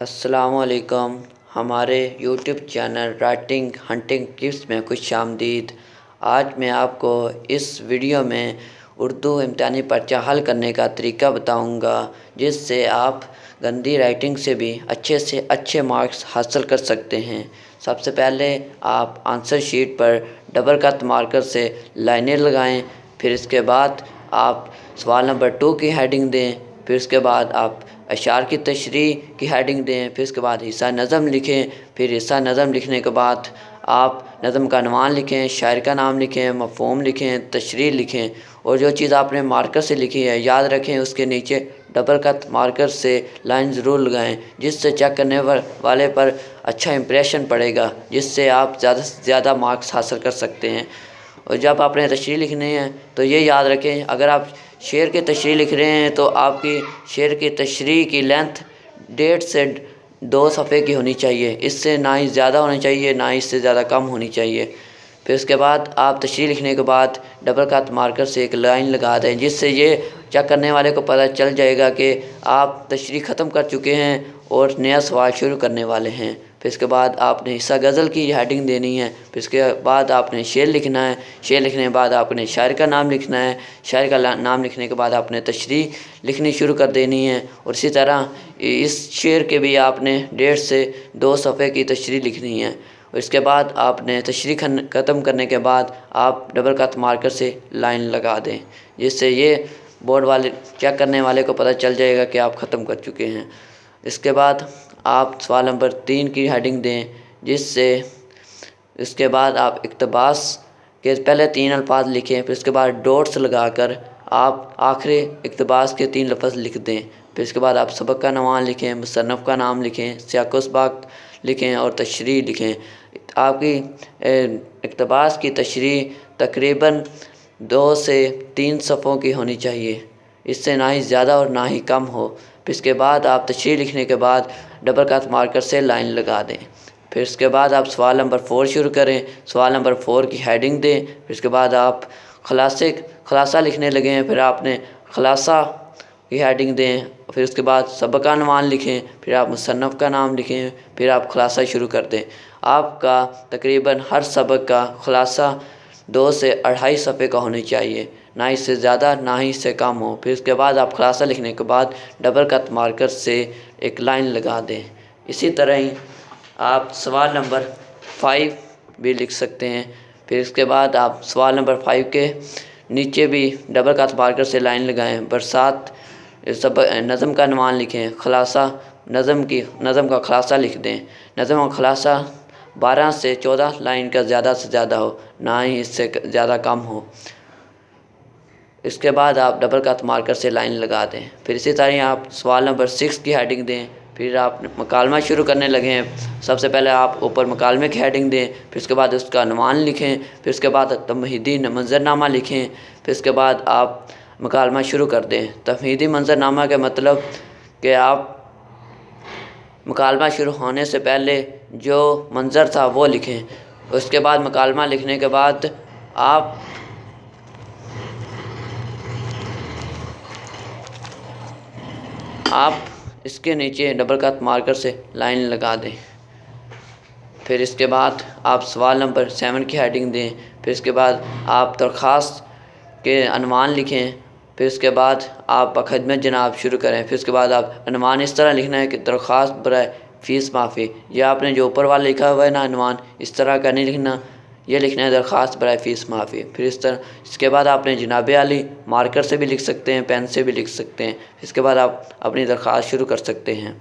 अस्सलाम वालेकुम। हमारे YouTube channel writing hunting tips में खुश आमदीद। आज मैं आपको इस वीडियो में उर्दू इम्तिहानी पर्चा हल करने का तरीका बताऊंगा, जिससे आप गंदी राइटिंग से अच्छे मार्क्स हासिल कर सकते हैं। सबसे पहले आप आंसर शीट पर डबल कट मार्कर से लाइनें लगाएं। फिर इसके बाद आप सवाल नंबर 2 की हेडिंग दें। फिर उसके बाद आप अशार की तशरीह की हेडिंग दें। फिर उसके बाद हिस्सा नज़म लिखें। फिर हिस्सा नज़म लिखने के बाद आप नज़म का अनवान लिखें, शायर का नाम लिखें, मफ़हूम लिखें, तशरीह लिखें। और जो चीज़ आपने मार्कर से लिखी है याद रखें, उसके नीचे डबल कट मार्कर से लाइन ज़रूर लगाएं, जिससे चेक करने वाले पर अच्छा इंप्रेशन पड़ेगा, जिससे आप ज़्यादा से ज़्यादा मार्क्स हासिल कर सकते हैं। और जब आपने तशरीह लिखनी है तो ये याद रखें, अगर आप शेर की तशरीह लिख रहे हैं तो आपकी शेर की तशरीह की लेंथ 1.5 से 2 सफ़े की होनी चाहिए। इससे ना ही ज़्यादा होनी चाहिए, ना ही इससे ज़्यादा कम होनी चाहिए। फिर उसके बाद आप तशरीह लिखने के बाद डबल कट मार्कर से एक लाइन लगा दें, जिससे ये चेक करने वाले को पता चल जाएगा कि आप तशरीह ख़त्म कर चुके हैं और नया सवाल शुरू करने वाले हैं। फिर इसके बाद आपने हिस्सा गज़ल की हेडिंग देनी है। फिर इसके बाद आपने शेर लिखना है। शेर लिखने के बाद आपने शायर का नाम लिखना है। शायर का नाम लिखने के बाद आपने तशरीह लिखनी शुरू कर देनी है। और इसी तरह इस शेर के भी आपने 1.5 से 2 सफ़े की तशरीह लिखनी है। और इसके बाद आपने तशरीह ख़त्म करने के बाद आप डबल कट मार्कर से लाइन लगा दें, जिससे ये बोर्ड वाले चेक करने वाले को पता चल जाएगा कि आप ख़त्म कर चुके हैं। इसके बाद आप सवाल नंबर 3 की हेडिंग दें, जिससे इसके बाद आप इक़्तिबास के पहले 3 अल्फाज लिखें। फिर उसके बाद डॉट्स लगाकर आप आखिरी इक़्तिबास के 3 लफ्ज़ लिख दें। फिर इसके बाद आप सबक का नवान लिखें, मुसन्नफ़ का नाम लिखें, सियाक़-ओ-सबाक़ लिखें और तशरीह लिखें। आपकी इक़्तिबास की तशरीह तकरीबन 2 से 3 सफ़ों की होनी चाहिए, इससे ना ही ज़्यादा और ना ही कम हो। फिर इसके बाद आप तशरीह लिखने के बाद डबल कट मार्कर से लाइन लगा दें। फिर इसके बाद आप सवाल नंबर 4 शुरू करें। सवाल नंबर 4 की हेडिंग दें। फिर इसके बाद आप ख़ुलासा लिखने लगे हैं। फिर आपने ख़ुलासा की हेडिंग दें। फिर उसके बाद सबक का अनवान लिखें। फिर आप मुसन्नफ़ का नाम लिखें। फिर आप ख़ुलासा शुरू कर दें। आपका तकरीबन हर सबक का ख़ुलासा 2 से 2.5 सफ़े का होना चाहिए, ना इससे ज़्यादा ना ही इससे कम हो। फिर उसके बाद आप ख़ुलासा लिखने के बाद डबल कट मार्कर से एक लाइन लगा दें। इसी तरह ही आप सवाल नंबर 5 भी लिख सकते हैं। फिर इसके बाद आप सवाल नंबर 5 के नीचे भी डबल कट मार्कर से लाइन लगाएं। बरसात नज़म का अनवान लिखें। ख़ुलासा नज़म का ख़ुलासा लिख दें। नज़म का ख़ुलासा 12 से 14 लाइन का ज़्यादा से ज़्यादा हो, ना ही इससे ज़्यादा कम हो। इसके बाद आप डबल कट मार्कर से लाइन लगा दें। फिर इसी तरह आप सवाल नंबर 6 की हेडिंग दें। फिर आप मकालमा शुरू करने लगे हैं। सबसे पहले आप ऊपर मकालमे की हेडिंग दें। फिर उसके बाद उसका अनवान लिखें। फिर उसके बाद तमहीदी मंज़रनामा लिखें। फिर उसके बाद आप मकालमा शुरू कर दें। तमहीदी मंज़रनामा का मतलब कि आप मकालमा शुरू होने से पहले जो मंज़र था वो लिखें। उसके बाद मकालमा लिखने के बाद आप इसके नीचे डबल कट मार्कर से लाइन लगा दें। फिर इसके बाद आप सवाल नंबर 7 की हेडिंग दें। फिर इसके बाद आप दरख्वास्त के अनवान लिखें। फिर इसके बाद आप बख़िदमत जनाब शुरू करें। फिर उसके बाद आप अनवान इस तरह लिखना है कि दरख्वास्त बराए फ़ीस माफ़ी। यह आपने जो ऊपर वाला लिखा हुआ है ना अनवान, इस तरह का नहीं लिखना, ये लिखना है दरख्वास्त बराए फ़ीस माफ़ी। फिर इसके बाद आपने जनाब आली मार्कर से भी लिख सकते हैं, पेन से भी लिख सकते हैं। इसके बाद आप अपनी दरख्वास्त शुरू कर सकते हैं।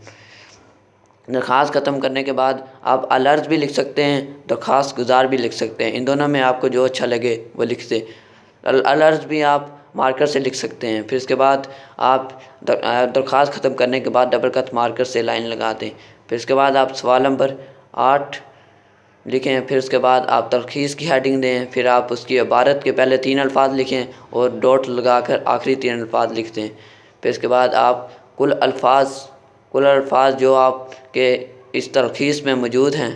दरख्वास्त ख़त्म करने के बाद आप अलर्ज भी लिख सकते हैं, दरख्वास्त गुजार भी लिख सकते हैं। इन दोनों में आपको जो अच्छा लगे वो लिख दें। अलर्ज भी आप मार्कर से लिख सकते हैं। फिर इसके बाद आप दरख्वास्त ख़त्म करने के बाद डबल कट मार्कर से लाइन लगा दें। फिर इसके बाद आप सवाल नंबर 8 लिखें। फिर उसके बाद आप तलख़ीस की हेडिंग दें। फिर आप उसकी इबारत के पहले 3 अल्फाज लिखें और डॉट लगाकर आखिरी 3 अल्फाज लिख दें। फिर इसके बाद आप कुल अल्फाज जो आपके इस तलख़ीस में मौजूद हैं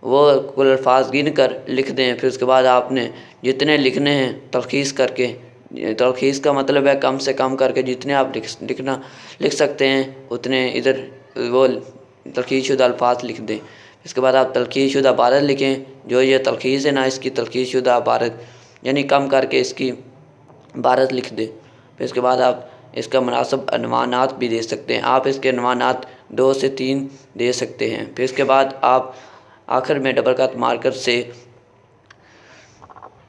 वो कुल अल्फाज गिन कर लिख दें। फिर उसके बाद आपने जितने लिखने हैं तलख़ीस का मतलब है कम से कम करके जितने आप लिख सकते हैं उतने इधर वो तलख़ीस शुदा अल्फाज लिख दें। इसके बाद आप तलख़ीस शुदा इबारत लिखें, जो ये तलख़ीस है ना इसकी तलख़ीस शुदा इबारत यानी कम करके इसकी इबारत लिख दें। फिर इसके बाद आप इसका मुनासिब अनवानात भी दे सकते हैं। आप इसके अनवानात 2 से 3 दे सकते हैं। फिर इसके बाद आप आखिर में डबल खत मार्कर से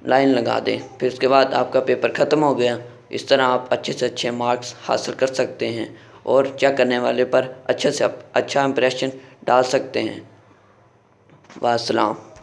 लाइन लगा दें। फिर उसके बाद आपका पेपर ख़त्म हो गया। इस तरह आप अच्छे से अच्छे मार्क्स हासिल कर सकते हैं और चेक करने वाले पर अच्छे से अच्छा इंप्रेशन डाल सकते हैं। वास्सलाम।